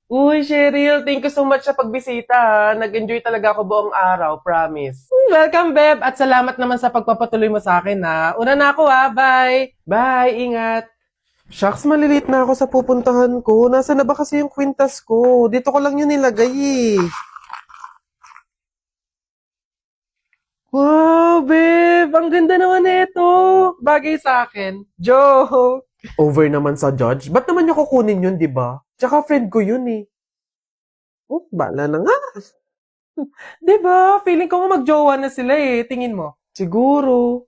Uy, Cheryl, thank you so much sa pagbisita. Ha. Nag-enjoy talaga ako buong araw, promise. Welcome, Beb, at salamat naman sa pagpapatuloy mo sa akin, ha. Una na ako, ha. Bye. Bye, ingat. Shucks, malilate na ako sa pupuntahan ko. Nasaan na ba kasi yung kwintas ko? Dito ko lang yun nilagay, eh. Wow, babe! Ang ganda naman nito! Bagay sa akin. Joke! Over naman sa judge. Ba't naman niya kukunin yun, di ba? Tsaka friend ko yun eh. Oh, bala na nga. Di ba? Feeling ko nga magjowa na sila eh. Tingin mo. Siguro.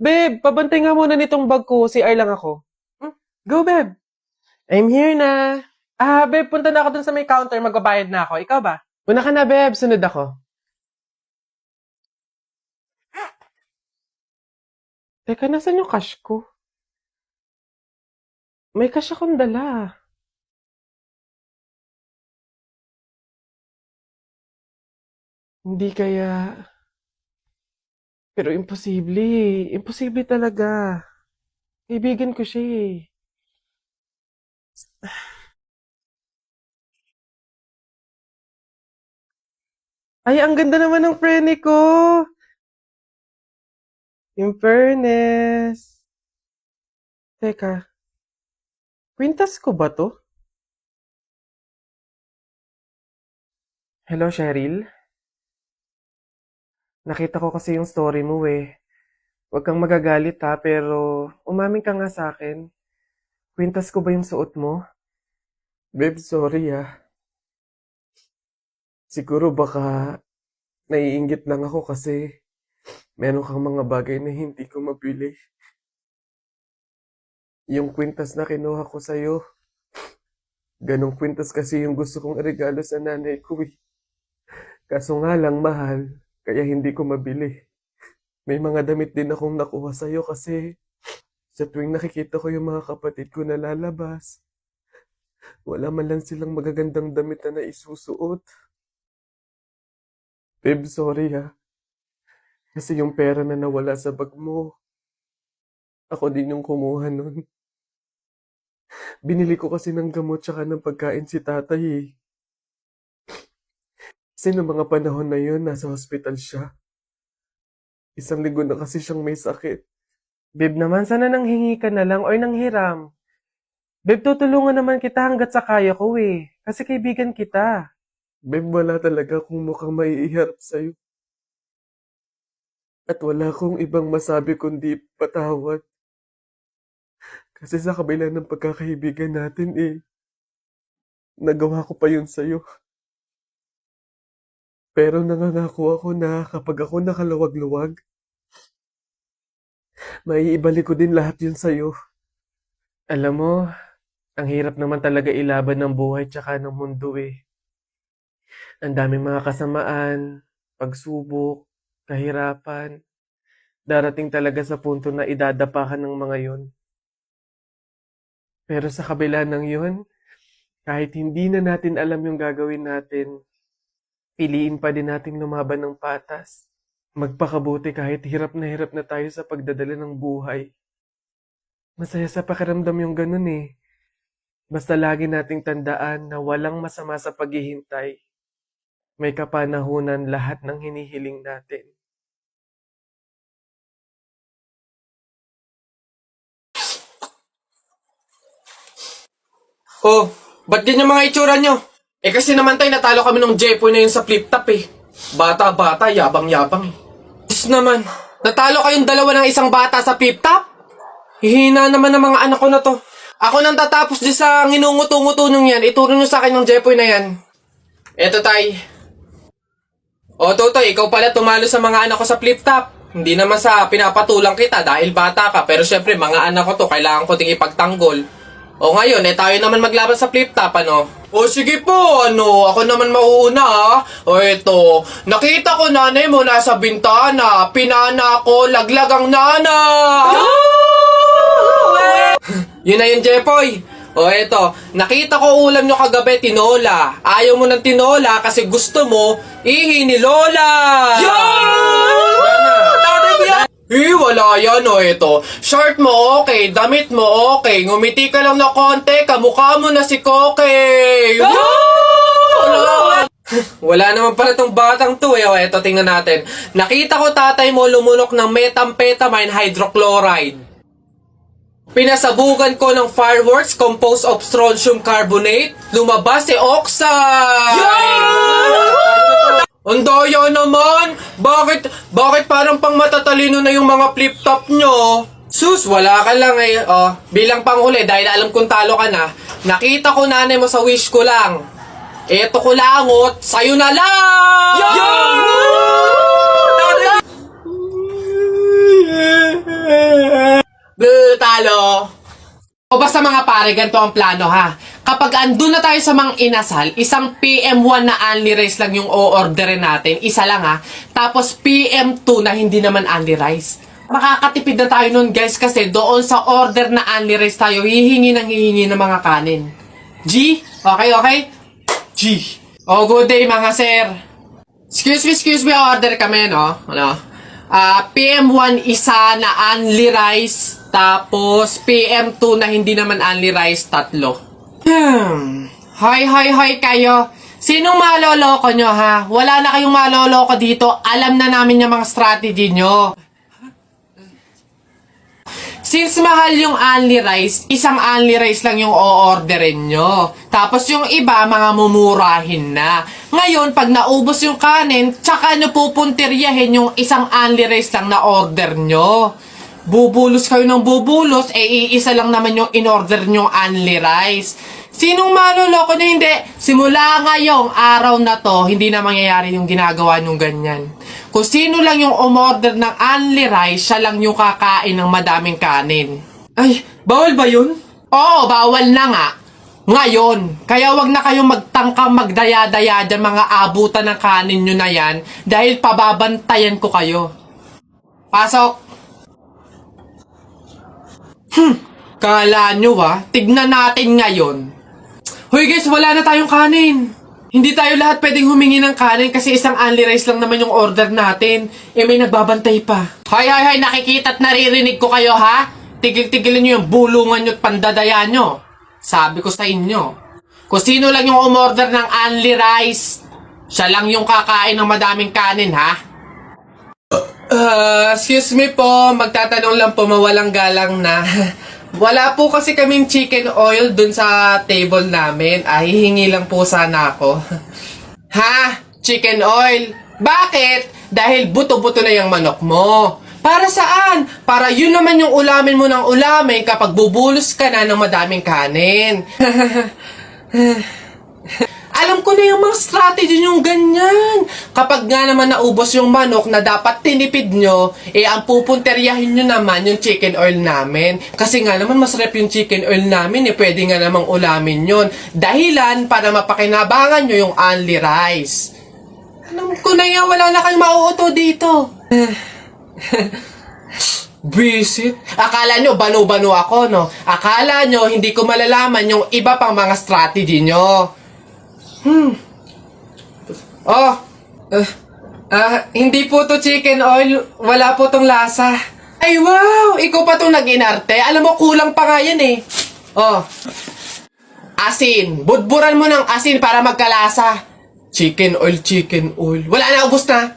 Babe, pabantay nga muna nitong bag ko. CR lang ako. Hmm, Go, babe. I'm here na. Babe, punta na ako dun sa may counter. Magbabayad na ako. Ikaw ba? Una ka na, babe. Sunod ako. Teka, nasan yung cash ko? May cash akong dala. Hindi kaya... Pero imposible eh. Imposible talaga. Kaibigan ko siya eh. Ay, ang ganda naman ng prene ko. In fairness. Teka, kwintas ko ba to? Hello, Cheryl. Nakita ko kasi yung story mo eh. Huwag kang magagalit ha, pero umamin ka nga sa akin. Kwintas ko ba yung suot mo? Babe, sorry ah. Siguro baka naiinggit lang ako kasi meron kang mga bagay na hindi ko mabili. Yung kwintas na kinuha ko sa'yo, ganong kwintas kasi yung gusto kong regalo sa nanay ko eh. Kaso nga lang mahal, kaya hindi ko mabili. May mga damit din akong nakuha sa'yo kasi sa tuwing nakikita ko yung mga kapatid ko na lalabas, wala man lang silang magagandang damit na naisusuot. Babe, sorry ha. Kasi yung pera na nawala sa bag mo, ako din yung kumuha nun. Binili ko kasi ng gamot tsaka ng pagkain si tatay eh. Kasi noong mga panahon na yun, nasa hospital siya. 1 linggo na kasi siyang may sakit. Babe naman, sana nanghingi ka na lang or nanghiram. Babe, tutulungan naman kita hanggat sa kaya ko eh. Kasi kaibigan kita. Babe, wala talaga akong mukhang maiiharap sa'yo. At wala akong ibang masabi kundi patawad. Kasi sa kabila ng pagkakaibigan natin eh, nagawa ko pa yun sa'yo. Pero nangangako ako na kapag ako nakaluwag-luwag, maiibalik ko din lahat yun sa'yo. Alam mo, ang hirap naman talaga ilaban ng buhay tsaka ng mundo eh. Ang daming mga kasamaan, pagsubok, kahirapan. Darating talaga sa punto na idadapa ka ng mga yun. Pero sa kabila ng yun, kahit hindi na natin alam yung gagawin natin, piliin pa din nating lumaban ng patas. Magpakabuti kahit hirap na tayo sa pagdadala ng buhay. Masaya sa pakiramdam yung ganun eh. Basta lagi nating tandaan na walang masama sa paghihintay. May kapanahunan lahat ng hinihiling natin. Oh, ba't ganyan mga itsura nyo? Eh kasi naman tayo natalo kami nung Jepoy na yun sa flip top eh. Bata-bata, yabang-yabang eh. Diyos naman, natalo kayong dalawa ng isang bata sa flip top? Hihina naman ng mga anak ko na to. Ako nang tatapos di sa nginunguto-nguto nyo yan, ituro nyo sa akin ng Jepoy na yan. Eto tay. O Totoy, ikaw pala tumalo sa mga anak ko sa flip top. Hindi naman sa pinapatulang kita dahil bata ka, pero syempre mga anak ko to, kailangan ko ding ipagtanggol. O ngayon, tayo naman maglaban sa flip top, ano? O sige po, ako naman mauuna ha. O eto, nakita ko nanay mo nasa bintana, pinana ko, laglag ang nana. Yun na yun, Jepoy. O eto, nakita ko ulam nyo kagabi, tinola. Ayaw mo ng tinola kasi gusto mo, ihi ni Lola. Wala yan o ito. Short mo okay, damit mo okay, ngumiti ka lang na konti, kamukha mo na si Koke. Wala naman pala tong batang to eh. O, eto, tingnan natin. Nakita ko tatay mo lumunok ng methamphetamine hydrochloride. Pinasabugan ko ng fireworks composed of strontium carbonate. Lumabas si oxide! Ang daya naman! Bakit parang pang matatalino na yung mga flip-top nyo? Sus, wala ka lang eh. Oh, bilang panghuli, dahil alam kong talo ka na, nakita ko nanay mo sa wish ko lang. Eto ko langot, sa'yo na lang! Talo! O basta mga pare, ganito ang plano ha. Kapag andun na tayo sa mga inasal, isang PM1 na only rice lang yung o-orderin natin. Isa lang ha. Tapos PM2 na hindi naman only rice. Makakatipid na tayo nun guys kasi doon sa order na only rice tayo hihingi ng mga kanin. G? Okay? G. Oh, good day mga sir. Excuse me, order kami no? PM1 isa na only rice. Tapos, PM2 na hindi naman only rice, 3. Hoy kayo. Sinong maloloko nyo, ha? Wala na kayong maloloko dito. Alam na namin yung mga strategy nyo. Since mahal yung only rice, isang only rice lang yung o-orderin nyo. Tapos yung iba, mga mumurahin na. Ngayon, pag naubos yung kanin, tsaka nyo pupuntiryahin yung isang only rice lang na order nyo. Bubulos kayo ng bubulos, iisa lang naman yung in-order nyong only rice. Sinong maloloko nyo? Hindi. Simula ngayong araw na to, hindi na mangyayari yung ginagawa nyong ganyan. Kung sino lang yung umorder ng only rice, siya lang yung kakain ng madaming kanin. Ay, bawal ba yun? Oo, bawal na nga. Ngayon, kaya wag na kayong magtangkang magdaya-daya dyan mga abutan ng kanin nyo na yan dahil pababantayan ko kayo. Pasok! Kala nyo tignan natin ngayon. Hoy guys, wala na tayong kanin. Hindi tayo lahat pwedeng humingi ng kanin kasi isang only rice lang naman yung order natin. May nagbabantay pa. Hoy, nakikita at naririnig ko kayo ha? Tigil-tigilin nyo yung bulungan nyo at pandadaya nyo. Sabi ko sa inyo, kung sino lang yung umorder ng only rice, siya lang yung kakain ng madaming kanin ha? Excuse me po, magtatanong lang po, mawalang galang na. Wala po kasi kaming chicken oil dun sa table namin. Hihingi lang po sana ako. Ha? Chicken oil? Bakit? Dahil buto-buto na yung manok mo. Para saan? Para yun naman yung ulamin mo ng ulamin kapag bubulos ka na ng madaming kanin. Alam ko na yung mga strategy nyong ganyan. Kapag nga naman naubos yung manok na dapat tinipid nyo, ang pupunteryahin nyo naman yung chicken oil namin. Kasi nga naman masarap yung chicken oil namin, pwede nga namang ulamin yun. Dahilan para mapakinabangan nyo yung only rice. Alam ko na yan, wala na kayong mauuto dito. Visit? Akala nyo banu-banu ako, no? Akala nyo hindi ko malalaman yung iba pang mga strategy nyo. Hindi po to chicken oil. Wala po tong lasa. Ay wow, ikaw pa tong nag-inarte. Alam mo, kulang pa nga yan eh. Asin. Budburan mo ng asin para magkalasa. Chicken oil. Wala na, ubos na.